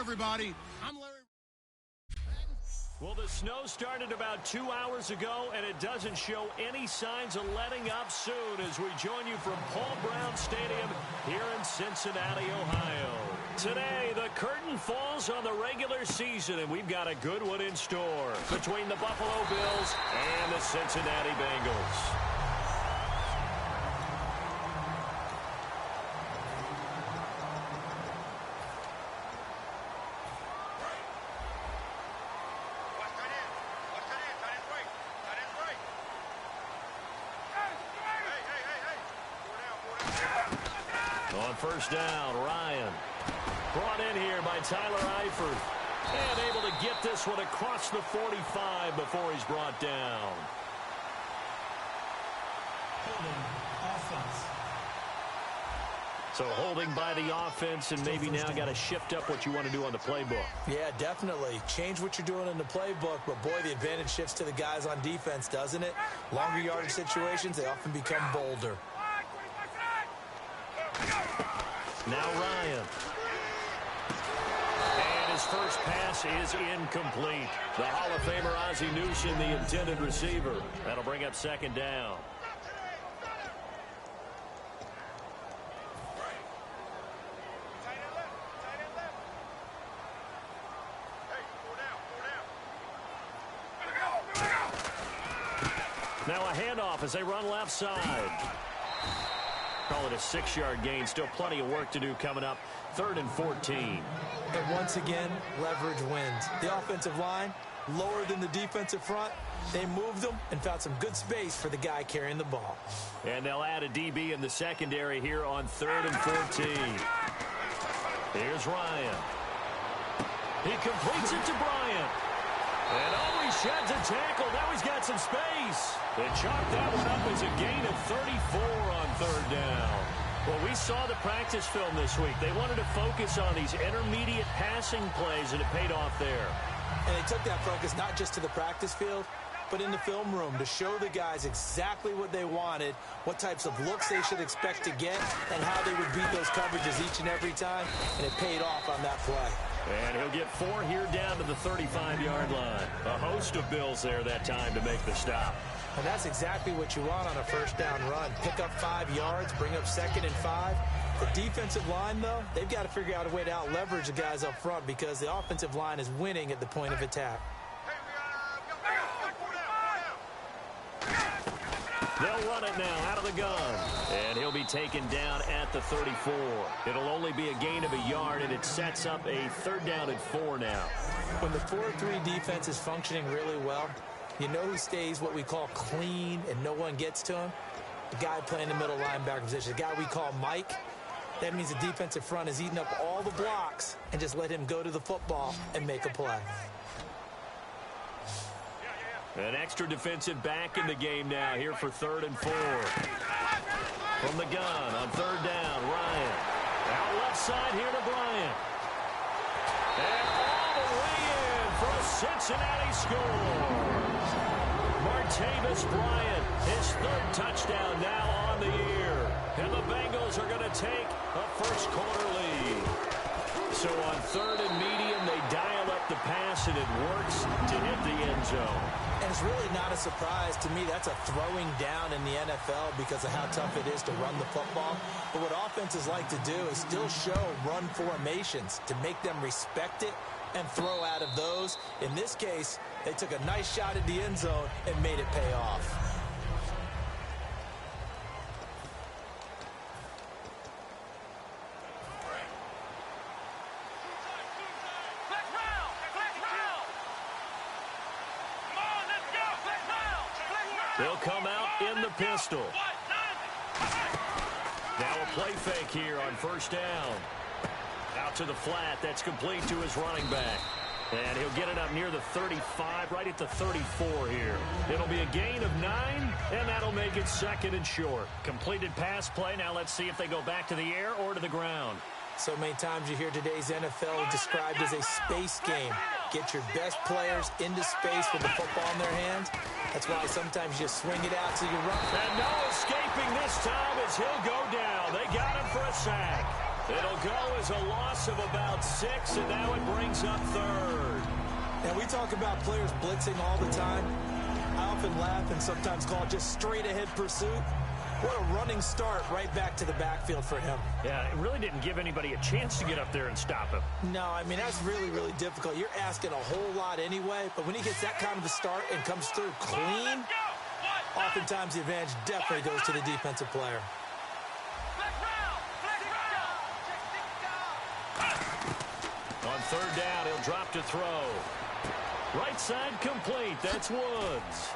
everybody. I'm Larry. Well, the snow started about 2 hours ago, and it doesn't show any signs of letting up soon as we join you from Paul Brown Stadium here in Cincinnati, Ohio. Today, the curtain falls on the regular season, and we've got a good one in store between the Buffalo Bills and the Cincinnati Bengals. On first down, Ryan. Brought in here by Tyler Eifert. And able to get this one across the 45 before he's brought down. Holding offense. So holding by the offense, and maybe now got to shift up what you want to do on the playbook. Yeah, definitely. Change what you're doing in the playbook, but boy, the advantage shifts to the guys on defense, doesn't it? Longer yardage situations, they often become bolder. Now Ryan. And his first pass is incomplete. The Hall of Famer Ozzie Newsome, the intended receiver. That'll bring up second down. Now a handoff as they run left side. Call it a 6-yard gain. Still plenty of work to do coming up. 3rd and 14. And once again, leverage wins. The offensive line, lower than the defensive front. They moved them and found some good space for the guy carrying the ball. And they'll add a DB in the secondary here on 3rd and 14. Here's Ryan. He completes it to Bryant. And he sheds a tackle. Now he's got some space. They chalked that one up as a gain of 34 on 3rd down. Well, we saw the practice film this week. They wanted to focus on these intermediate passing plays, and it paid off there. And they took that focus not just to the practice field, but in the film room to show the guys exactly what they wanted, what types of looks they should expect to get, and how they would beat those coverages each and every time, and it paid off on that play. And he'll get 4 here down to the 35-yard line. A host of Bills there that time to make the stop. And that's exactly what you want on a first down run. Pick up 5 yards, bring up 2nd and 5. The defensive line, though, they've got to figure out a way to out-leverage the guys up front because the offensive line is winning at the point of attack. They'll run it now out of the gun. And he'll be taken down at the 34. It'll only be a gain of a yard, and it sets up a 3rd down and 4 now. When the 4-3 defense is functioning really well, you know who stays what we call clean and no one gets to him? The guy playing the middle linebacker position, the guy we call Mike. That means the defensive front is eating up all the blocks and just let him go to the football and make a play. An extra defensive back in the game now here for 3rd and 4. From the gun on 3rd down, Ryan. Out left side here to Bryant. And all the way in for a Cincinnati score. Martavis Bryant, his 3rd touchdown now on the year. And the Bengals are going to take a first-quarter lead. So on 3rd and medium, they dial up the pass, and it works to hit the end zone. And it's really not a surprise to me. That's a throwing down in the NFL because of how tough it is to run the football. But what offenses like to do is still show run formations to make them respect it and throw out of those. In this case, they took a nice shot at the end zone and made it pay off. They'll come out in the pistol. Now a play fake here on 1st down. Out to the flat. That's complete to his running back. And he'll get it up near the 35, right at the 34 here. It'll be a gain of 9, and that'll make it 2nd and short. Completed pass play. Now let's see if they go back to the air or to the ground. So many times you hear today's NFL described as a space game. Get your best players into space with the football in their hands. That's why sometimes you swing it out till you run. And no escaping this time as he'll go down. They got him for a sack. It'll go as a loss of about 6, and now it brings up third. And we talk about players blitzing all the time. I often laugh and sometimes call it just straight-ahead pursuit. What a running start right back to the backfield for him. Yeah, it really didn't give anybody a chance to get up there and stop him. No, I mean, that's really, really difficult. You're asking a whole lot anyway, but when he gets that kind of a start and comes through clean, oftentimes the advantage definitely goes to the defensive player. On third down, he'll drop to throw. Right side complete. That's Woods.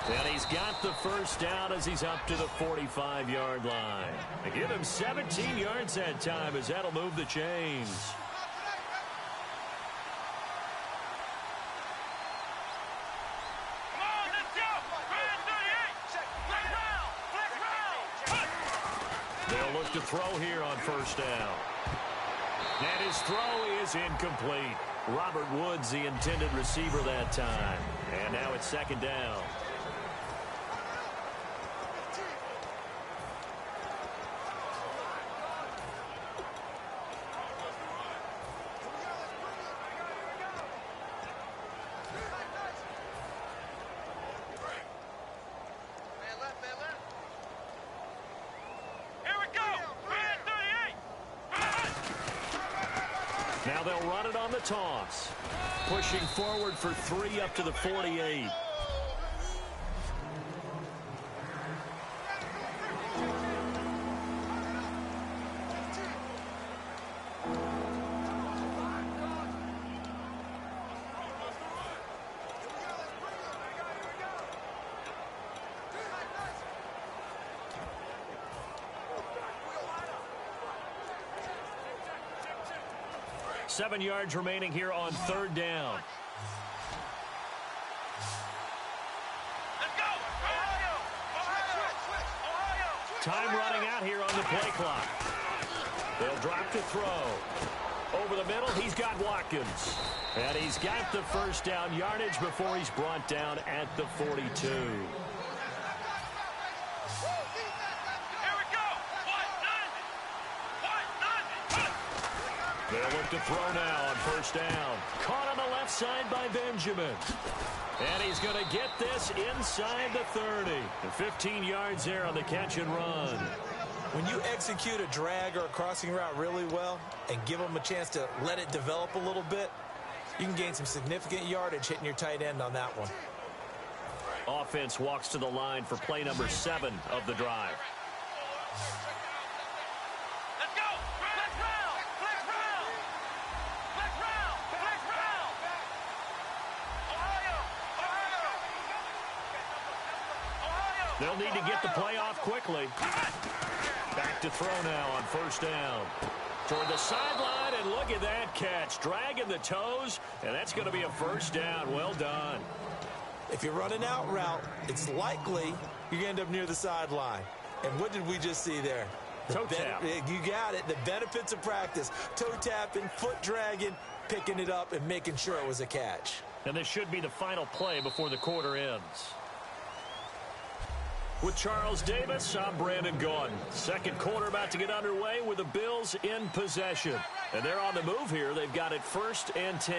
And he's got the first down as he's up to the 45-yard line. They give him 17 yards that time as that'll move the chains. They'll look to throw here on first down. And his throw is incomplete. Robert Woods, the intended receiver that time. And now it's second down. Now they'll run it on the toss. Pushing forward for 3 up to the 48. Seven yards remaining here on third down. Time running out here on the play clock. They'll drop to throw. Over the middle, he's got Watkins. And he's got the first down yardage before he's brought down at the 42. They'll look to throw now on first down. Caught on the left side by Benjamin. And he's going to get this inside the 30. And 15 yards there on the catch and run. When you execute a drag or a crossing route really well and give them a chance to let it develop a little bit, you can gain some significant yardage hitting your tight end on that one. Offense walks to the line for play number 7 of the drive. They'll need to get the play off quickly. Back to throw now on first down. Toward the sideline, and look at that catch. Dragging the toes, and that's going to be a first down. Well done. If you're running out route, it's likely you're going to end up near the sideline. And what did we just see there? Toe tap. You got it. The benefits of practice. Toe tapping, foot dragging, picking it up, and making sure it was a catch. And this should be the final play before the quarter ends. With Charles Davis, I'm Brandon Gaudin. Second quarter about to get underway with the Bills in possession. And they're on the move here. They've got it 1st and 10.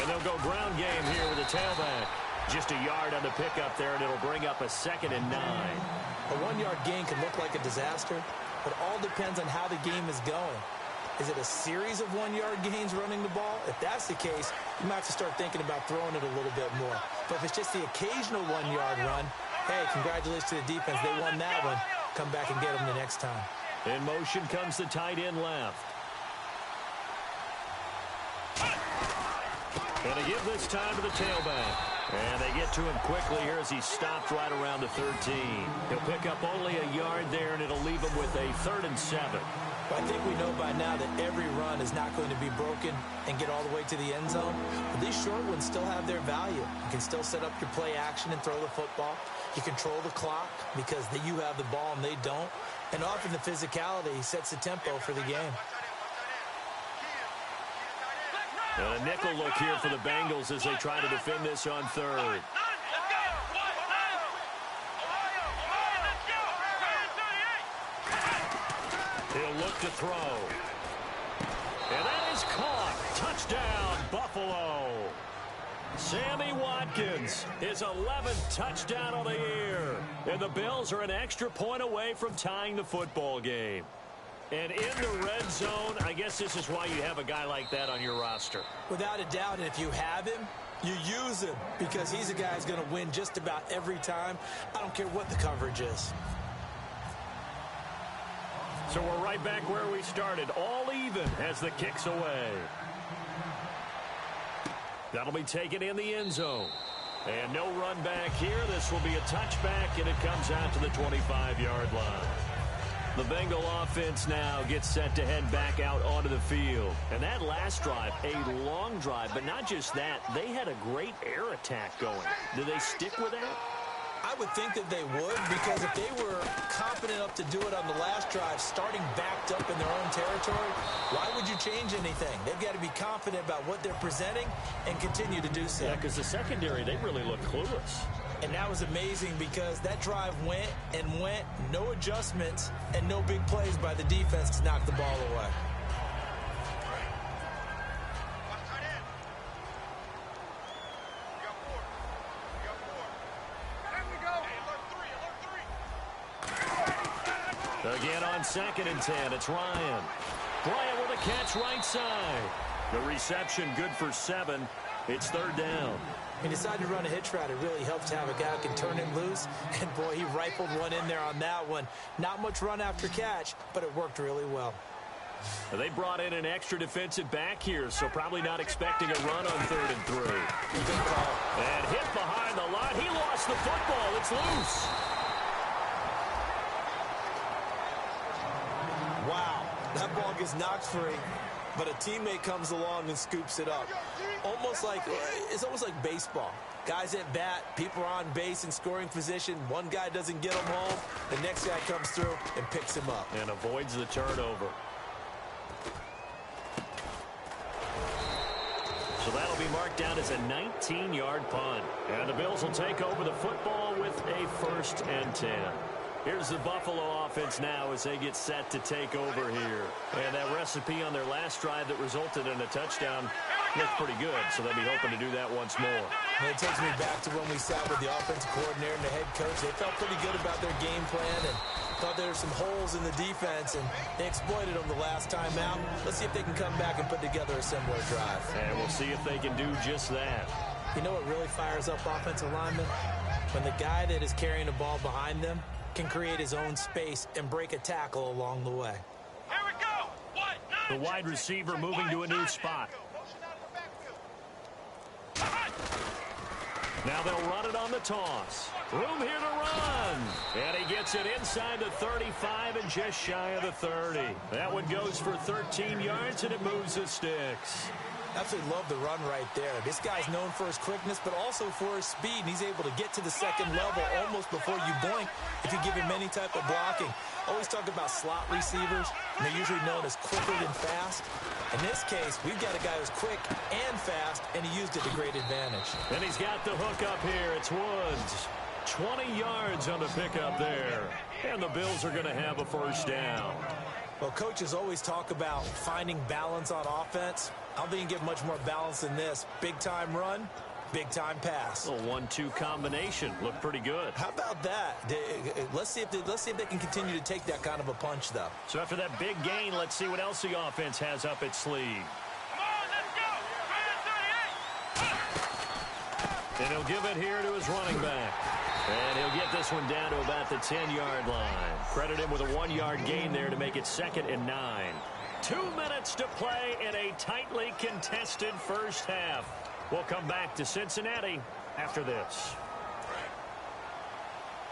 And they'll go ground game here with a tailback. Just a yard on the pickup there, and it'll bring up a 2nd and 9. A 1-yard gain can look like a disaster, but all depends on how the game is going. Is it a series of 1-yard gains running the ball? If that's the case, you might have to start thinking about throwing it a little bit more. But if it's just the occasional 1-yard run, hey, congratulations to the defense. They won that one. Come back and get them the next time. In motion comes the tight end left. And they give this time to the tailback. And they get to him quickly here as he's stopped right around the 13. He'll pick up only a yard there, and it'll leave him with a 3rd and 7. I think we know by now that every run is not going to be broken and get all the way to the end zone. But these short ones still have their value. You can still set up your play action and throw the football. You control the clock because you have the ball and they don't. And often the physicality sets the tempo for the game. And a nickel look here for the Bengals as they try to defend this on 3rd. He'll look to throw. And that is caught. Touchdown, Buffalo. Sammy Watkins, his 11th touchdown of the year. And the Bills are an extra point away from tying the football game. And in the red zone, I guess this is why you have a guy like that on your roster. Without a doubt, and if you have him, you use him because he's a guy who's going to win just about every time. I don't care what the coverage is. So we're right back where we started, all even as the kick's away. That'll be taken in the end zone. And no run back here. This will be a touchback, and it comes out to the 25-yard line. The Bengal offense now gets set to head back out onto the field. And that last drive, a long drive, but not just that. They had a great air attack going. Do they stick with that? I would think that they would, because if they were confident enough to do it on the last drive, starting backed up in their own territory, why would you change anything? They've got to be confident about what they're presenting and continue to do so. Yeah, because the secondary, they really look clueless. And that was amazing because that drive went and went, no adjustments, and no big plays by the defense to knock the ball away. Again on 2nd and 10, it's Ryan. Bryant with a catch right side. The reception good for 7. It's 3rd down. He decided to run a hitch route. It really helps to have a guy who can turn him loose. And, boy, he rifled one in there on that one. Not much run after catch, but it worked really well. They brought in an extra defensive back here, so probably not expecting a run on 3rd and 3. Good call. And hit behind the line. He lost the football. It's loose. Wow, that ball gets knocked free, but a teammate comes along and scoops it up. It's almost like baseball. Guys at bat, people are on base in scoring position. One guy doesn't get him home. The next guy comes through and picks him up. And avoids the turnover. So that'll be marked down as a 19-yard punt. And the Bills will take over the football with a 1st and 10. Here's the Buffalo offense now as they get set to take over here. And that recipe on their last drive that resulted in a touchdown looked pretty good, so they'll be hoping to do that once more. And it takes me back to when we sat with the offensive coordinator and the head coach. They felt pretty good about their game plan and thought there were some holes in the defense, and they exploited them the last time out. Let's see if they can come back and put together a similar drive. And we'll see if they can do just that. You know what really fires up offensive linemen? When the guy that is carrying the ball behind them can create his own space and break a tackle along the way. Here we go. The wide receiver moving to a new spot. Now they'll run it on the toss. Room here to run. And he gets it inside the 35 and just shy of the 30. That one goes for 13 yards, and it moves the sticks. Absolutely love the run right there. This guy's known for his quickness, but also for his speed. And he's able to get to the second level almost before you blink if you give him any type of blocking. Always talk about slot receivers, and they're usually known as quicker than fast. In this case, we've got a guy who's quick and fast, and he used it to great advantage. And he's got the hook up here. It's Woods. 20 yards on the pickup there. And the Bills are going to have a 1st down. Well, coaches always talk about finding balance on offense. I don't think you get much more balance than this. Big-time run, big-time pass. A 1-2 combination. Looked pretty good. How about that? Let's see if they can continue to take that kind of a punch, though. So after that big gain, let's see what else the offense has up its sleeve. Come on, let's go. 38. And he'll give it here to his running back. And he'll get this one down to about the 10-yard line. Credit him with a 1-yard gain there to make it 2nd and 9. 2 minutes to play in a tightly contested first half. We'll come back to Cincinnati after this.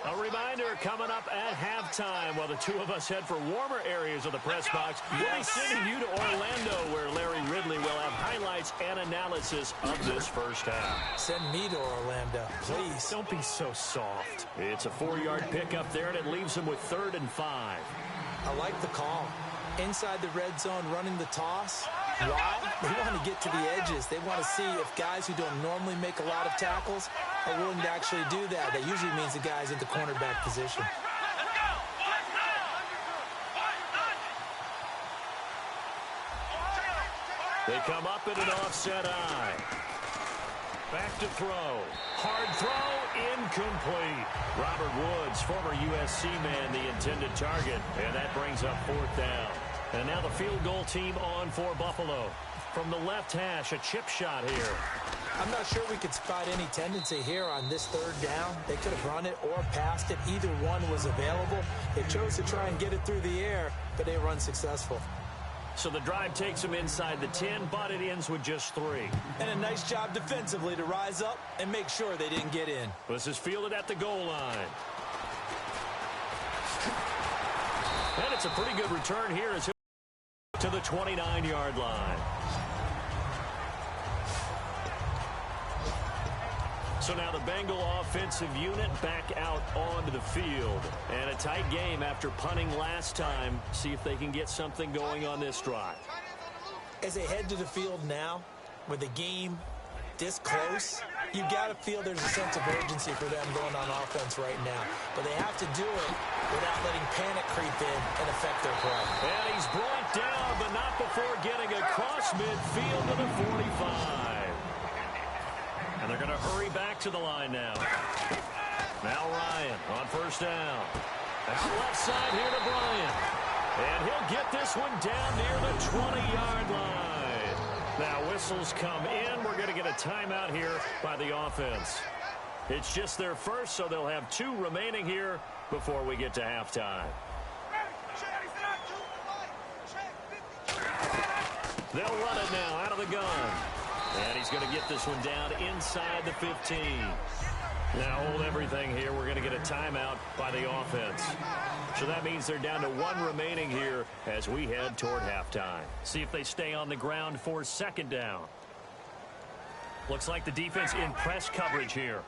A reminder coming up at halftime while the two of us head for warmer areas of the press box. We'll be sending you to Orlando where Larry Ridley will have highlights and analysis of this first half. Send me to Orlando, please. Don't be so soft. It's a 4-yard pickup there, and it leaves him with 3rd and 5. I like the call. Inside the red zone, running the toss. Why? They want to get to the edges. They want to see if guys who don't normally make a lot of tackles are willing to actually do that. That usually means the guy's in the cornerback position. They come up in an offset eye. Back to throw. Hard throw, incomplete. Robert Woods, former USC man, the intended target. And that brings up 4th down. And now the field goal team on for Buffalo. From the left hash, a chip shot here. I'm not sure we could spot any tendency here on this 3rd down. They could have run it or passed it. Either one was available. They chose to try and get it through the air, but they were unsuccessful. So the drive takes them inside the 10, but it ends with just 3. And a nice job defensively to rise up and make sure they didn't get in. This is fielded at the goal line. And it's a pretty good return here as to the 29-yard line. So now the Bengal offensive unit back out onto the field. And a tight game after punting last time. See if they can get something going on this drive. As they head to the field now, with the game this close, you got to feel there's a sense of urgency for them going on offense right now. But they have to do it without letting panic creep in and affect their play. And he's brought down, but not before getting across midfield to the 45. And they're going to hurry back to the line now. Now Ryan on 1st down. Out left side here to Bryant. And he'll get this one down near the 20-yard line. Now whistles come in. We're going to get a timeout here by the offense. It's just their first, so they'll have 2 remaining here before we get to halftime. They'll run it now out of the gun. And he's going to get this one down inside the 15. Now hold everything here. We're going to get a timeout by the offense. So that means they're down to 1 remaining here as we head toward halftime. See if they stay on the ground for 2nd down. Looks like the defense in press coverage here.